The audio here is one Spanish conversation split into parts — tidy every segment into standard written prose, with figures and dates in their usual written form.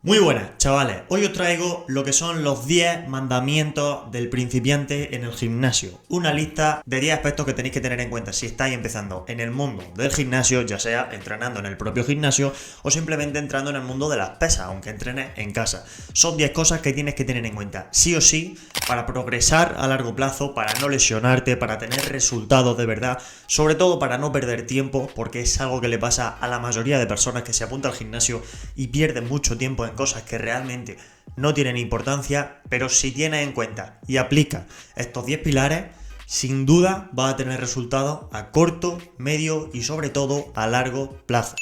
Muy buenas, chavales. Hoy os traigo lo que son los 10 mandamientos del principiante en el gimnasio. Una lista de 10 aspectos que tenéis que tener en cuenta si estáis empezando en el mundo del gimnasio, ya sea entrenando en el propio gimnasio o simplemente entrando en el mundo de las pesas, aunque entrenes en casa. Son 10 cosas que tienes que tener en cuenta, sí o sí, para progresar a largo plazo, para no lesionarte, para tener resultados de verdad, sobre todo para no perder tiempo, porque es algo que le pasa a la mayoría de personas que se apuntan al gimnasio y pierden mucho tiempo en cosas que realmente no tienen importancia, pero si tienes en cuenta y aplicas estos 10 pilares, sin duda vas a tener resultados a corto, medio y sobre todo a largo plazo.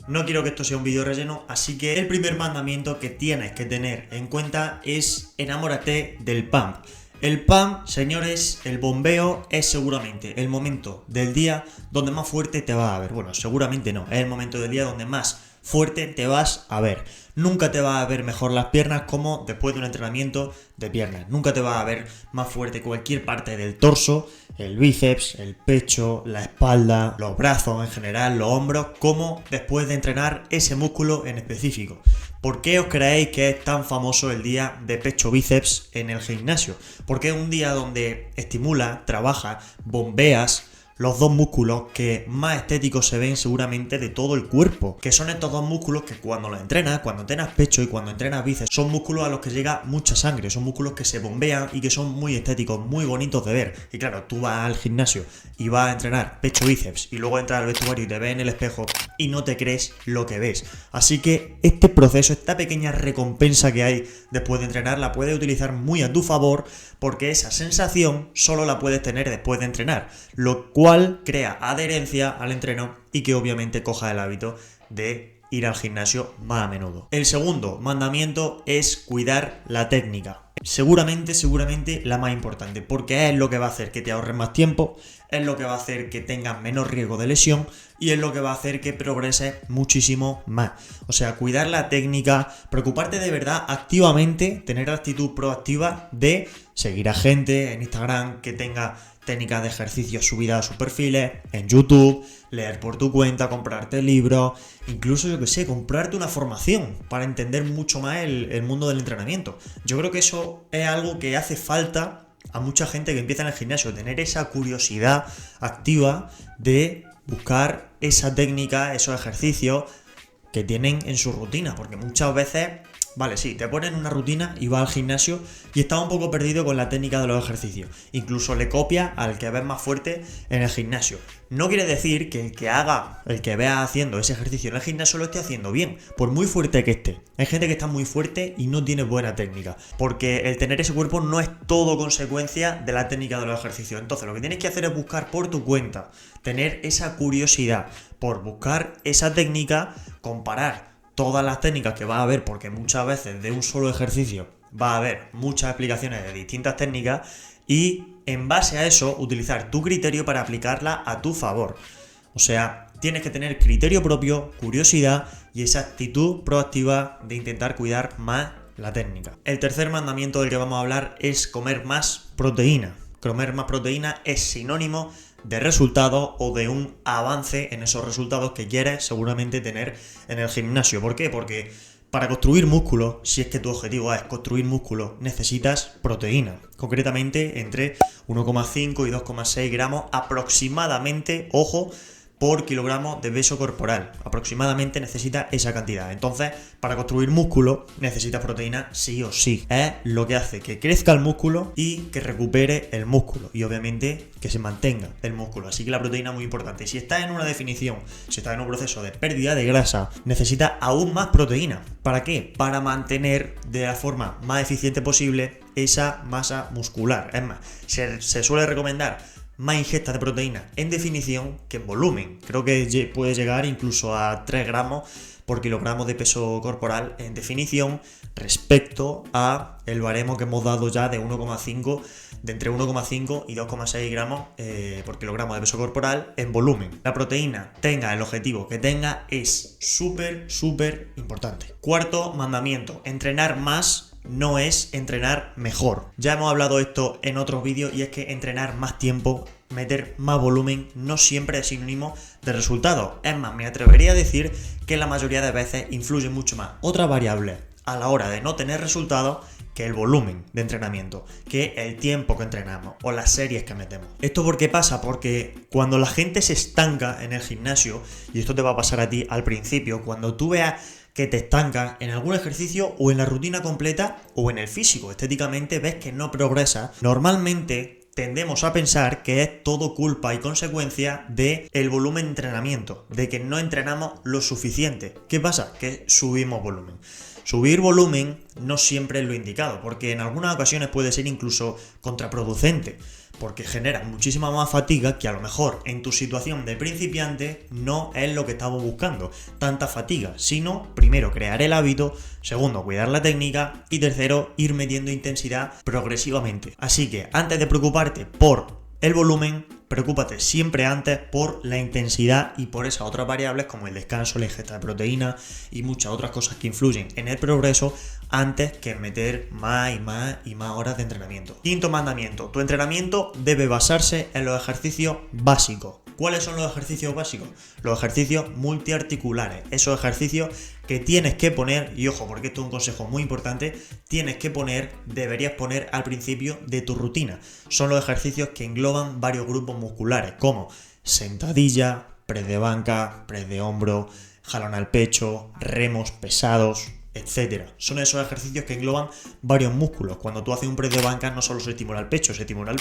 No quiero que esto sea un vídeo relleno, así que el primer mandamiento que tienes que tener en cuenta es enamórate del pump. El pump, señores, el bombeo es seguramente el momento del día donde más fuerte te vas a ver. Bueno, seguramente no, es el momento del día donde más fuerte te vas a ver. Nunca te vas a ver mejor las piernas como después de un entrenamiento de piernas. Nunca te vas a ver más fuerte cualquier parte del torso, el bíceps, el pecho, la espalda, los brazos en general, los hombros, como después de entrenar ese músculo en específico. ¿Por qué os creéis que es tan famoso el día de pecho bíceps en el gimnasio? Porque es un día donde estimula, trabaja, bombeas los dos músculos que más estéticos se ven seguramente de todo el cuerpo, que son estos dos músculos que cuando los entrenas, cuando entrenas pecho y cuando entrenas bíceps, son músculos a los que llega mucha sangre, son músculos que se bombean y que son muy estéticos, muy bonitos de ver. Y claro, tú vas al gimnasio y vas a entrenar pecho bíceps y luego entras al vestuario y te ves en el espejo y no te crees lo que ves. Así que este proceso, esta pequeña recompensa que hay después de entrenar, la puedes utilizar muy a tu favor, porque esa sensación solo la puedes tener después de entrenar, lo cual crea adherencia al entreno y que obviamente coja el hábito de ir al gimnasio más a menudo. El segundo mandamiento es cuidar la técnica. Seguramente la más importante, porque es lo que va a hacer que te ahorres más tiempo, es lo que va a hacer que tengas menos riesgo de lesión y es lo que va a hacer que progreses muchísimo más. O sea, cuidar la técnica, preocuparte de verdad activamente, tener actitud proactiva de seguir a gente en Instagram que tenga técnicas de ejercicio subidas a sus perfiles, en YouTube, leer por tu cuenta, comprarte libros, incluso, yo que sé, comprarte una formación para entender mucho más el mundo del entrenamiento. Yo creo que eso es algo que hace falta a mucha gente que empieza en el gimnasio, tener esa curiosidad activa de buscar esa técnica, esos ejercicios que tienen en su rutina, porque muchas veces, vale, sí, te ponen una rutina y vas al gimnasio y estás un poco perdido con la técnica de los ejercicios. Incluso le copias al que ves más fuerte en el gimnasio. No quiere decir que el que veas haciendo ese ejercicio en el gimnasio lo esté haciendo bien, por muy fuerte que esté. Hay gente que está muy fuerte y no tiene buena técnica, porque el tener ese cuerpo no es todo consecuencia de la técnica de los ejercicios. Entonces lo que tienes que hacer es buscar por tu cuenta, tener esa curiosidad por buscar esa técnica, comparar todas las técnicas que va a haber, porque muchas veces de un solo ejercicio va a haber muchas explicaciones de distintas técnicas y en base a eso utilizar tu criterio para aplicarla a tu favor. O sea, tienes que tener criterio propio, curiosidad y esa actitud proactiva de intentar cuidar más la técnica. El tercer mandamiento del que vamos a hablar es comer más proteína. Comer más proteína es sinónimo de resultados o de un avance en esos resultados que quieres seguramente tener en el gimnasio. ¿Por qué? Porque para construir músculo, si es que tu objetivo es construir músculo, necesitas proteína. Concretamente entre 1,5 y 2,6 gramos aproximadamente, ojo, por kilogramo de peso corporal. Aproximadamente necesitas esa cantidad. Entonces, para construir músculo, necesitas proteína sí o sí. Es lo que hace que crezca el músculo y que recupere el músculo. Y obviamente que se mantenga el músculo. Así que la proteína es muy importante. Si estás en una definición, si estás en un proceso de pérdida de grasa, necesitas aún más proteína. ¿Para qué? Para mantener de la forma más eficiente posible esa masa muscular. Es más, se suele recomendar más ingesta de proteína en definición que en volumen. Creo que puede llegar incluso a 3 gramos por kilogramo de peso corporal en definición respecto a el baremo que hemos dado ya de 1,5, de entre 1,5 y 2,6 gramos por kilogramo de peso corporal en volumen. La proteína, tenga el objetivo que tenga, es súper importante. Cuarto mandamiento, entrenar más no es entrenar mejor. Ya hemos hablado esto en otros vídeos y es que entrenar más tiempo meter más volumen no siempre es sinónimo de resultado. Es más, me atrevería a decir que la mayoría de veces influye mucho más otra variable a la hora de no tener resultados que el volumen de entrenamiento, que el tiempo que entrenamos o las series que metemos. ¿Esto por qué pasa? Porque cuando la gente se estanca en el gimnasio, y esto te va a pasar a ti al principio, cuando tú veas que te estancas en algún ejercicio o en la rutina completa o en el físico, estéticamente ves que no progresas, normalmente tendemos a pensar que es todo culpa y consecuencia del volumen de entrenamiento, de que no entrenamos lo suficiente. ¿Qué pasa? Que subimos volumen. Subir volumen no siempre es lo indicado, porque en algunas ocasiones puede ser incluso contraproducente, porque genera muchísima más fatiga que a lo mejor en tu situación de principiante no es lo que estamos buscando, tanta fatiga, sino primero crear el hábito, segundo cuidar la técnica y tercero ir metiendo intensidad progresivamente. Así que antes de preocuparte por el volumen, preocúpate siempre antes por la intensidad y por esas otras variables como el descanso, la ingesta de proteína y muchas otras cosas que influyen en el progreso antes que meter más y más y más horas de entrenamiento. Quinto mandamiento, tu entrenamiento debe basarse en los ejercicios básicos. ¿Cuáles son los ejercicios básicos? Los ejercicios multiarticulares, esos ejercicios que tienes que poner, y ojo, porque esto es un consejo muy importante, deberías poner al principio de tu rutina. Son los ejercicios que engloban varios grupos musculares, como sentadilla, press de banca, press de hombro, jalón al pecho, remos pesados, etcétera. Son esos ejercicios que engloban varios músculos. Cuando tú haces un press de banca no solo se estimula el pecho, se estimula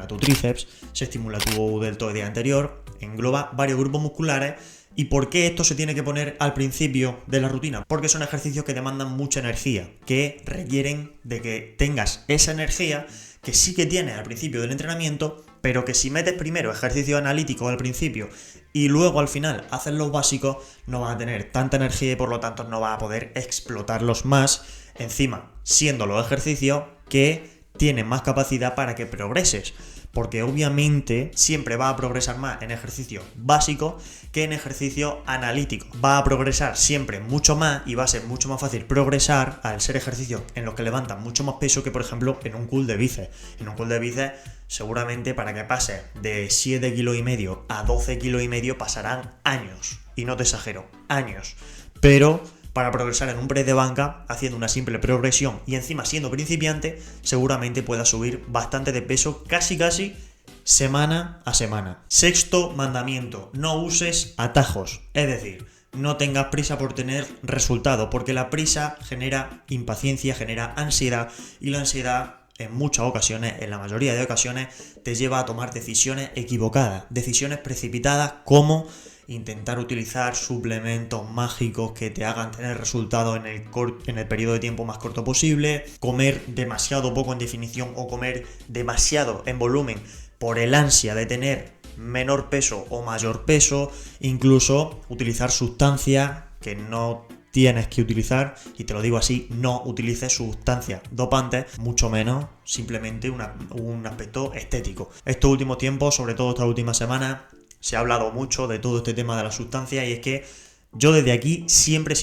tu tríceps, se estimula tu deltoide anterior, engloba varios grupos musculares. ¿Y por qué esto se tiene que poner al principio de la rutina? Porque son ejercicios que demandan mucha energía, que requieren de que tengas esa energía que sí que tienes al principio del entrenamiento, pero que si metes primero ejercicios analíticos al principio y luego al final haces los básicos, no vas a tener tanta energía y por lo tanto no vas a poder explotarlos más, encima siendo los ejercicios que tienen más capacidad para que progreses. Porque obviamente siempre va a progresar más en ejercicio básico que en ejercicio analítico. Va a progresar siempre mucho más y va a ser mucho más fácil progresar al ser ejercicios en los que levantan mucho más peso que por ejemplo en un curl de bíceps. En un curl de bíceps seguramente para que pases de 7,5 kg a 12,5 kg pasarán años. Y no te exagero, años. Pero para progresar en un press de banca, haciendo una simple progresión y encima siendo principiante, seguramente puedas subir bastante de peso casi semana a semana. Sexto mandamiento, no uses atajos, es decir, no tengas prisa por tener resultado, porque la prisa genera impaciencia, genera ansiedad y la ansiedad en muchas ocasiones, en la mayoría de ocasiones, te lleva a tomar decisiones equivocadas, decisiones precipitadas como intentar utilizar suplementos mágicos que te hagan tener resultados en el periodo de tiempo más corto posible, comer demasiado poco en definición o comer demasiado en volumen por el ansia de tener menor peso o mayor peso, incluso utilizar sustancias que no tienes que utilizar, y te lo digo así, no utilices sustancias dopantes, mucho menos simplemente un aspecto estético. Estos últimos tiempos, sobre todo estas últimas semanas, se ha hablado mucho de todo este tema de las sustancias y es que yo desde aquí siempre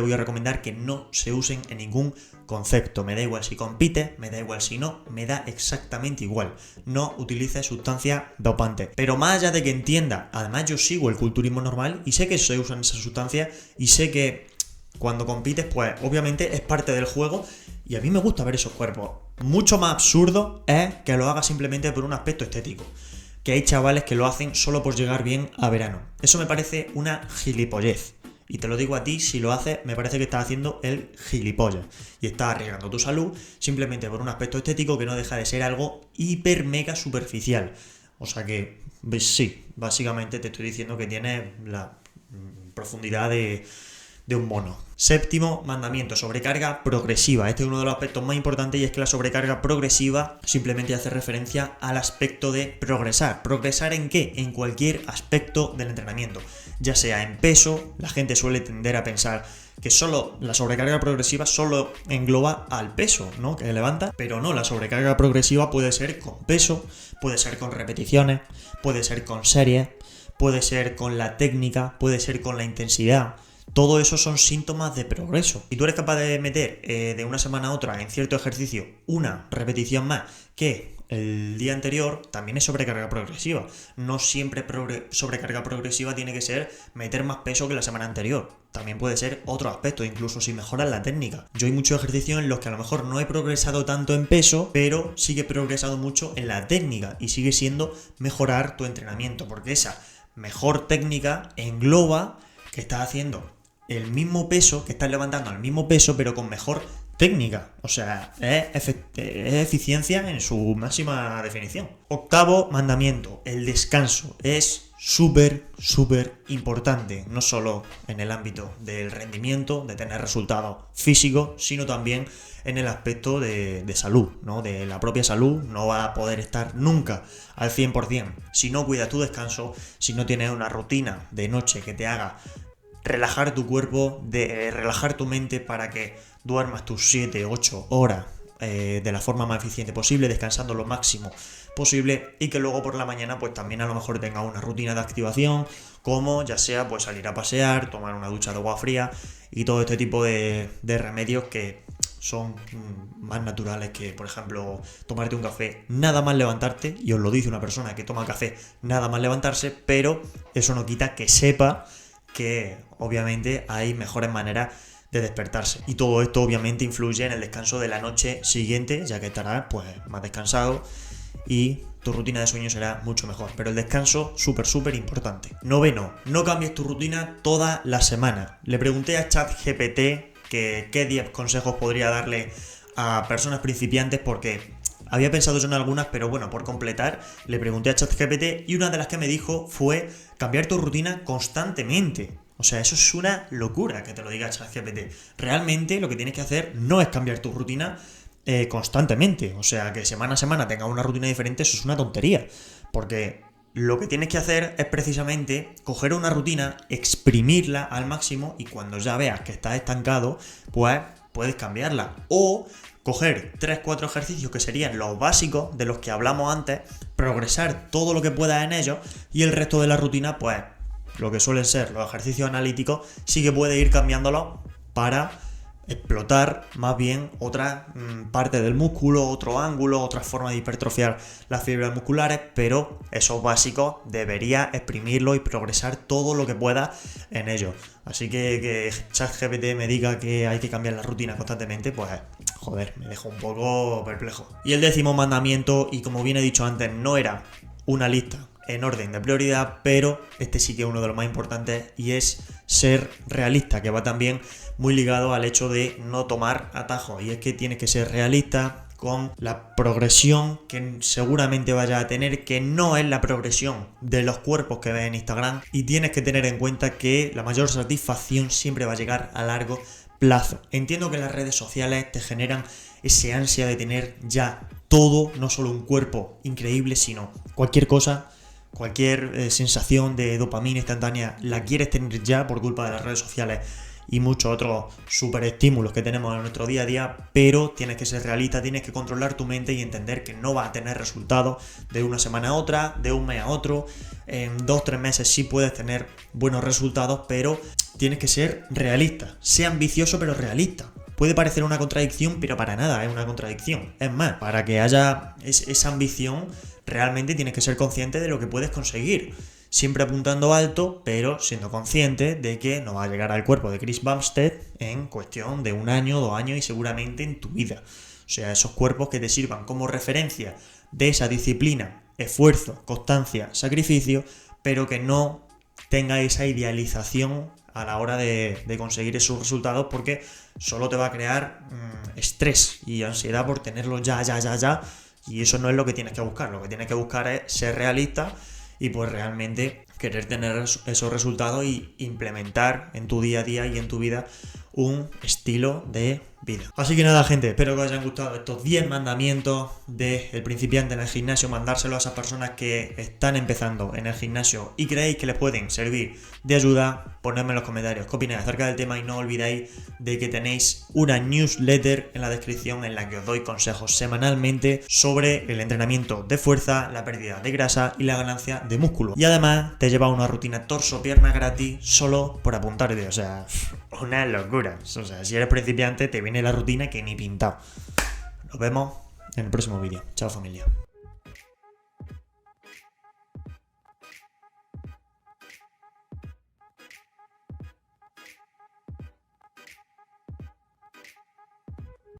voy a recomendar que no se usen en ningún concepto. Me da igual si compites, me da igual si no, me da exactamente igual. No utilices sustancias dopantes. Pero más allá de que entienda, además yo sigo el culturismo normal y sé que se usan esas sustancias y sé que cuando compites, pues obviamente es parte del juego y a mí me gusta ver esos cuerpos. Mucho más absurdo es que lo hagas simplemente por un aspecto estético. Que hay chavales que lo hacen solo por llegar bien a verano. Eso me parece una gilipollez. Y te lo digo a ti, si lo haces, me parece que estás haciendo el gilipollas. Y estás arriesgando tu salud simplemente por un aspecto estético que no deja de ser algo hiper mega superficial. O sea que, sí, básicamente te estoy diciendo que tienes la profundidad de un mono. Séptimo mandamiento, sobrecarga progresiva. Este es uno de los aspectos más importantes y es que la sobrecarga progresiva simplemente hace referencia al aspecto de progresar. ¿Progresar en qué? En cualquier aspecto del entrenamiento. Ya sea en peso, la gente suele tender a pensar que solo la sobrecarga progresiva solo engloba al peso, ¿no? Que levanta, pero no, la sobrecarga progresiva puede ser con peso, puede ser con repeticiones, puede ser con series, puede ser con la técnica, puede ser con la intensidad. Todo eso son síntomas de progreso. Si tú eres capaz de meter de una semana a otra en cierto ejercicio una repetición más que el día anterior también es sobrecarga progresiva. No siempre sobrecarga progresiva tiene que ser meter más peso que la semana anterior. También puede ser otro aspecto, incluso si mejoras la técnica. Yo hay muchos ejercicios en los que a lo mejor no he progresado tanto en peso, pero sí que he progresado mucho en la técnica y sigue siendo mejorar tu entrenamiento, porque esa mejor técnica engloba que estás haciendo el mismo peso, que estás levantando el mismo peso, pero con mejor técnica. O sea, es eficiencia en su máxima definición. Octavo mandamiento, el descanso. Es súper importante, no solo en el ámbito del rendimiento, de tener resultados físicos, sino también en el aspecto de salud, ¿no? De la propia salud. No va a poder estar nunca al 100% si no cuidas tu descanso, si no tienes una rutina de noche que te haga relajar tu cuerpo, de relajar tu mente para que duermas tus 7-8 horas de la forma más eficiente posible, descansando lo máximo posible, y que luego por la mañana pues también a lo mejor tengas una rutina de activación, como ya sea pues salir a pasear, tomar una ducha de agua fría y todo este tipo de remedios que son más naturales que, por ejemplo, tomarte un café nada más levantarte, y os lo dice una persona que toma café nada más levantarse, pero eso no quita que sepa que obviamente hay mejores maneras de despertarse. Y todo esto obviamente influye en el descanso de la noche siguiente, ya que estarás pues más descansado y tu rutina de sueño será mucho mejor. Pero el descanso súper importante. Noveno, no cambies tu rutina toda la semana. Le pregunté a ChatGPT que qué 10 consejos podría darle a personas principiantes, porque había pensado yo en algunas, pero bueno, por completar, le pregunté a ChatGPT y una de las que me dijo fue cambiar tu rutina constantemente. O sea, eso es una locura que te lo diga ChatGPT. Realmente lo que tienes que hacer no es cambiar tu rutina constantemente. O sea, que semana a semana tengas una rutina diferente, eso es una tontería. Porque lo que tienes que hacer es precisamente coger una rutina, exprimirla al máximo, y cuando ya veas que estás estancado, pues puedes cambiarla. O coger 3-4 ejercicios que serían los básicos de los que hablamos antes, progresar todo lo que puedas en ellos, y el resto de la rutina, pues lo que suelen ser los ejercicios analíticos, sí que puedes ir cambiándolos para explotar más bien otra parte del músculo, otro ángulo, otra forma de hipertrofiar las fibras musculares, pero esos básicos deberías exprimirlos y progresar todo lo que puedas en ellos. Así que ChatGPT me diga que hay que cambiar la rutina constantemente, pues joder, me dejo un poco perplejo. Y el 10º mandamiento, y como bien he dicho antes, no era una lista en orden de prioridad, pero este sí que es uno de los más importantes, y es ser realista, que va también muy ligado al hecho de no tomar atajos. Y es que tienes que ser realista con la progresión que seguramente vayas a tener, que no es la progresión de los cuerpos que ves en Instagram, y tienes que tener en cuenta que la mayor satisfacción siempre va a llegar a largo plazo. Entiendo que las redes sociales te generan ese ansia de tener ya todo, no solo un cuerpo increíble, sino cualquier cosa. Cualquier sensación de dopamina instantánea la quieres tener ya por culpa de las redes sociales y muchos otros super estímulos que tenemos en nuestro día a día, pero tienes que ser realista, tienes que controlar tu mente y entender que no vas a tener resultados de una semana a otra, de un mes a otro. En 2-3 meses sí puedes tener buenos resultados, pero tienes que ser realista. Sé ambicioso pero realista. Puede parecer una contradicción, pero para nada es una contradicción. Es más, para que haya esa ambición, realmente tienes que ser consciente de lo que puedes conseguir. Siempre apuntando alto, pero siendo consciente de que no va a llegar al cuerpo de Chris Bumstead en cuestión de 1 año, 2 años y seguramente en tu vida. O sea, esos cuerpos que te sirvan como referencia de esa disciplina, esfuerzo, constancia, sacrificio, pero que no tenga esa idealización a la hora de conseguir esos resultados, porque solo te va a crear estrés y ansiedad por tenerlo ya, y eso no es lo que tienes que buscar. Lo que tienes que buscar es ser realista y pues realmente querer tener esos resultados y implementar en tu día a día y en tu vida un estilo de vida. Así que nada, gente, espero que os hayan gustado estos 10 mandamientos del principiante en el gimnasio, mandárselo a esas personas que están empezando en el gimnasio y creéis que les pueden servir de ayuda. Ponedme en los comentarios qué opináis acerca del tema y no olvidéis de que tenéis una newsletter en la descripción en la que os doy consejos semanalmente sobre el entrenamiento de fuerza, la pérdida de grasa y la ganancia de músculo. Y además te lleva una rutina torso-pierna gratis solo por apuntarte. O sea, una locura. O sea, si eres principiante te viene la rutina que ni pintado. Nos vemos en el próximo vídeo. Chao, familia.